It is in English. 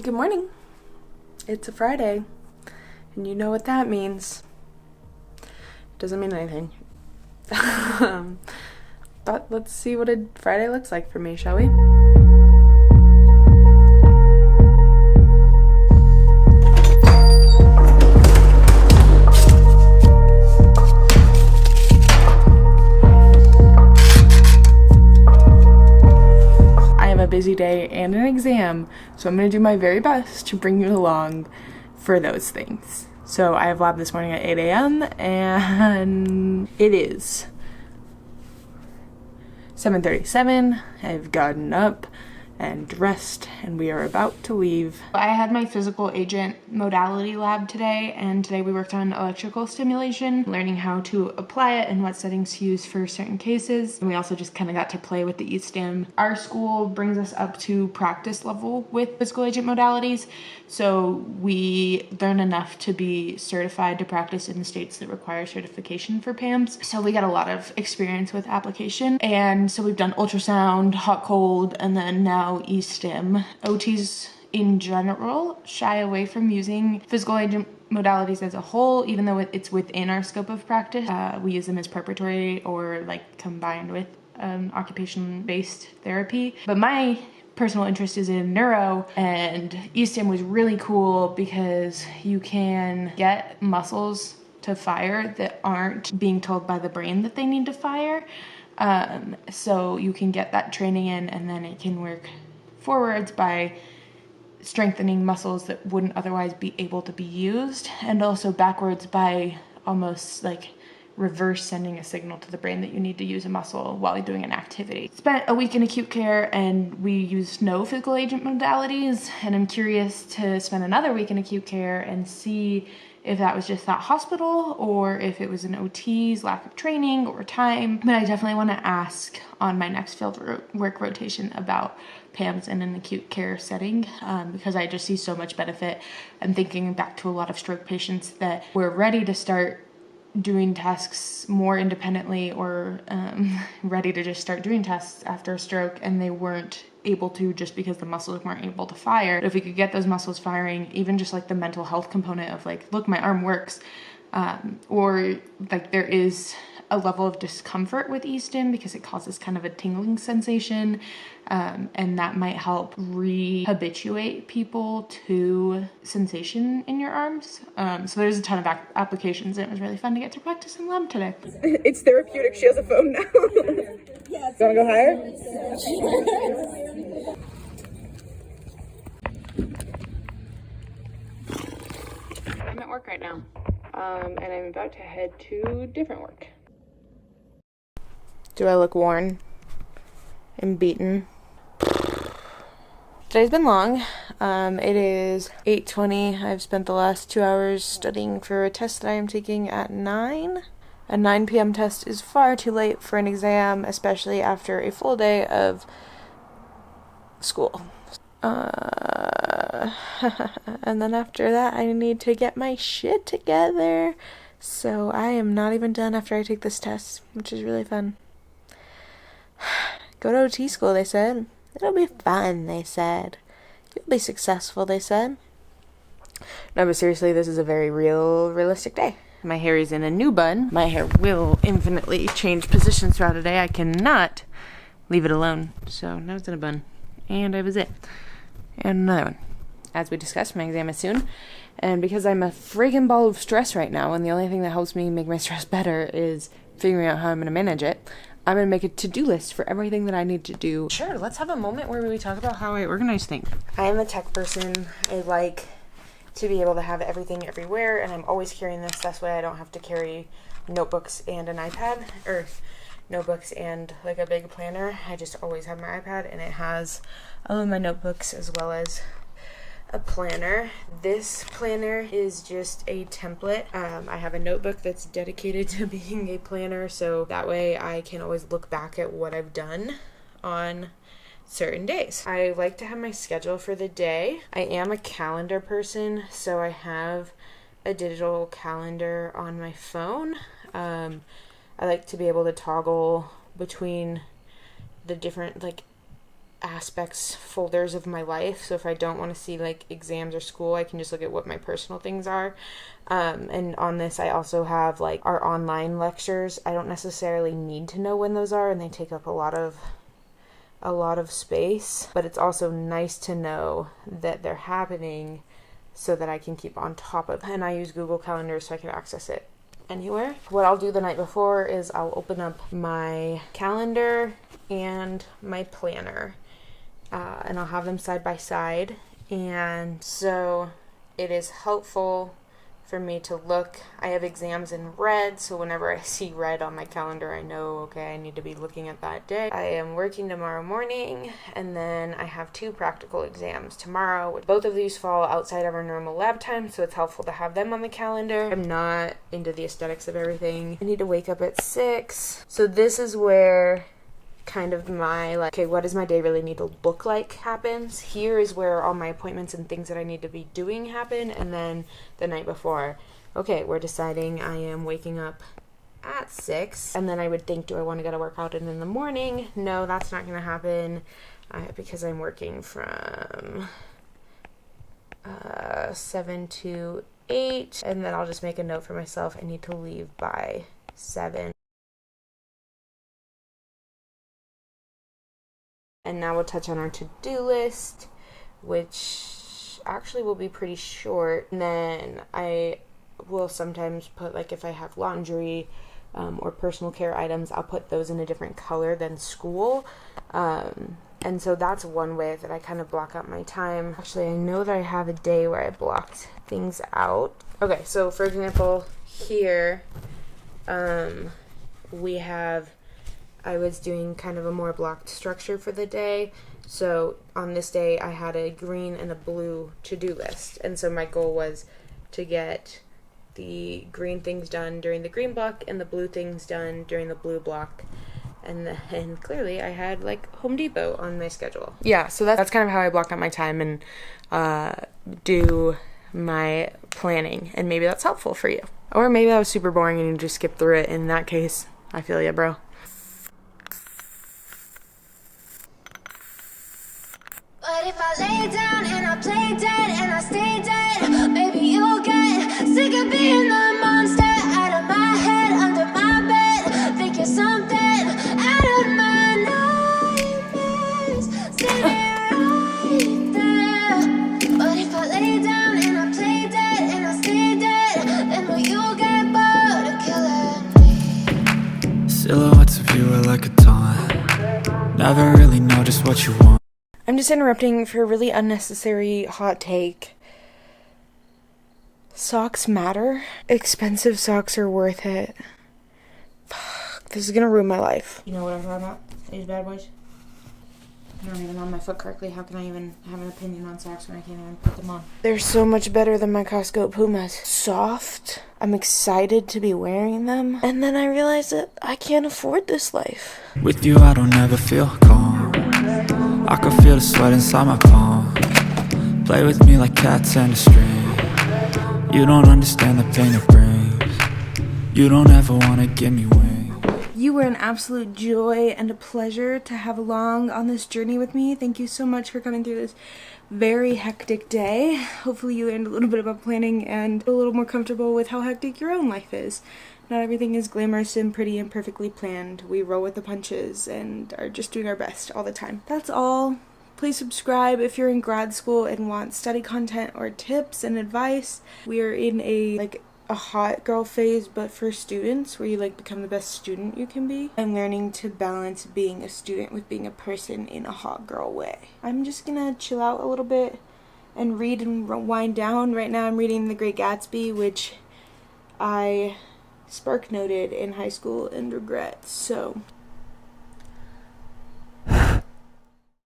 Good morning. It's a Friday, and you know what that means. Doesn't mean anything. But let's see what a Friday looks like for me, shall we? Busy day and an exam, so I'm going to do my very best to bring you along for those things. So I have lab this morning at 8 a.m. and it is 7:37. I've gotten up and dressed, and we are about to leave. I had my physical agent modality lab today, and today we worked on electrical stimulation, learning how to apply it and what settings to use for certain cases. And we also just kind of got to play with the E-stim. Our school brings us up to practice level with physical agent modalities, so we learn enough to be certified to practice in the states that require certification for PAMS. So we got a lot of experience with application, and so we've done ultrasound, hot cold, and then now E-stim. OTs in general shy away from using physical agent modalities as a whole, even though it's within our scope of practice. We use them as preparatory or like combined with occupation-based therapy. But my personal interest is in neuro, and E-stim was really cool because you can get muscles to fire that aren't being told by the brain that they need to fire. So you can get that training in, and then it can work forwards by strengthening muscles that wouldn't otherwise be able to be used, and also backwards by almost like reverse sending a signal to the brain that you need to use a muscle while you're doing an activity. Spent a week in acute care, and we used no physical agent modalities, and I'm curious to spend another week in acute care and see if that was just that hospital or if it was an OT's lack of training or time. But I definitely want to ask on my next field work rotation about PAMS in an acute care setting, because I just see so much benefit. I'm thinking back to a lot of stroke patients that were ready to start doing tasks more independently or ready to just start doing tasks after a stroke, and they weren't able to just because the muscles weren't able to fire. But if we could get those muscles firing, even just like the mental health component of like, look, my arm works, or like there is a level of discomfort with E-stim because it causes kind of a tingling sensation, and that might help re-habituate people to sensation in your arms. So there's a ton of applications, and it was really fun to get to practice in lab today. It's therapeutic. She has a phone now. Yeah, you want to go higher? I'm at work right now, and I'm about to head to different work. Do I look worn and beaten? Today's been long. It is 8:20. I've spent the last 2 hours studying for a test that I am taking at 9. A 9 p.m. test is far too late for an exam, especially after a full day of school. And then after that, I need to get my shit together. So I am not even done after I take this test, which is really fun. Go to OT school, they said. It'll be fun, they said. You'll be successful, they said. No, but seriously, this is a very realistic day. My hair is in a new bun. My hair will infinitely change positions throughout the day. I cannot leave it alone. So now it's in a bun. And I have a zit. And another one. As we discussed, my exam is soon. And because I'm a friggin' ball of stress right now, and the only thing that helps me make my stress better is figuring out how I'm going to manage it, I'm going to make a to-do list for everything that I need to do. Sure, let's have a moment where we talk about how I organize things. I am a tech person. I like to be able to have everything everywhere, and I'm always carrying this. That's why I don't have to carry notebooks and an iPad, or notebooks and like a big planner. I just always have my iPad, and it has all of my notebooks as well as a planner. This planner is just a template. I have a notebook that's dedicated to being a planner, so that way I can always look back at what I've done on certain days. I like to have my schedule for the day. I am a calendar person, so I have a digital calendar on my phone. I like to be able to toggle between the different like aspects folders of my life. So if I don't want to see like exams or school, I can just look at what my personal things are. And on this, I also have like our online lectures. I don't necessarily need to know when those are, and they take up a lot of space, but it's also nice to know that they're happening so that I can keep on top of it. And I use Google Calendar so I can access it anywhere. What I'll do the night before is I'll open up my calendar and my planner, and I'll have them side by side, and so it is helpful for me to look. I have exams in red, so whenever I see red on my calendar, I know, okay, I need to be looking at that day. I am working tomorrow morning, and then I have 2 practical exams tomorrow. Both of these fall outside of our normal lab time, so it's helpful to have them on the calendar. I'm not into the aesthetics of everything. I need to wake up at 6, so this is where kind of my like, okay, what does my day really need to look like happens. Here is where all my appointments and things that I need to be doing happen. And then the night before, okay, we're deciding I am waking up at 6, and then I would think, do I want to get a workout in the morning? No, that's not going to happen because I'm working from 7 to 8, and then I'll just make a note for myself, I need to leave by 7. And now we'll touch on our to-do list, which actually will be pretty short. And then I will sometimes put, like, if I have laundry or personal care items, I'll put those in a different color than school. And so that's one way that I kind of block out my time. Actually, I know that I have a day where I blocked things out. Okay, so for example, here I was doing kind of a more blocked structure for the day. So on this day, I had a green and a blue to-do list. And so my goal was to get the green things done during the green block and the blue things done during the blue block. And then clearly I had like Home Depot on my schedule. Yeah, so that's kind of how I block out my time and do my planning. And maybe that's helpful for you. Or maybe that was super boring and you just skip through it. In that case, I feel ya, bro. But if I lay down and I play dead and I stay dead, maybe you'll get sick of being the monster out of my head, under my bed, thinking something out of my nightmares, sitting right there. But if I lay down and I play dead and I stay dead, then will you get bored of killing me? Silhouettes of you are like a taunt. Never really know just what you want. I'm just interrupting for a really unnecessary hot take. Socks matter. Expensive socks are worth it. Fuck, this is gonna ruin my life. You know what I'm talking about? These bad boys? I don't even on my foot correctly. How can I even have an opinion on socks when I can't even put them on? They're so much better than my Costco Pumas. Soft. I'm excited to be wearing them. And then I realized that I can't afford this life. With you I don't ever feel calm. I can feel the sweat inside my palm. Play with me like cats and a string. You don't understand the pain it brings. You don't ever wanna give me wings. You were an absolute joy and a pleasure to have along on this journey with me. Thank you so much for coming through this very hectic day. Hopefully you learned a little bit about planning and a little more comfortable with how hectic your own life is. Not everything is glamorous and pretty and perfectly planned. We roll with the punches and are just doing our best all the time. That's all. Please subscribe if you're in grad school and want study content or tips and advice. We are in a hot girl phase, but for students, where you become the best student you can be. I'm learning to balance being a student with being a person in a hot girl way. I'm just gonna chill out a little bit and read and wind down. Right now I'm reading The Great Gatsby, which I spark noted in high school and regret. So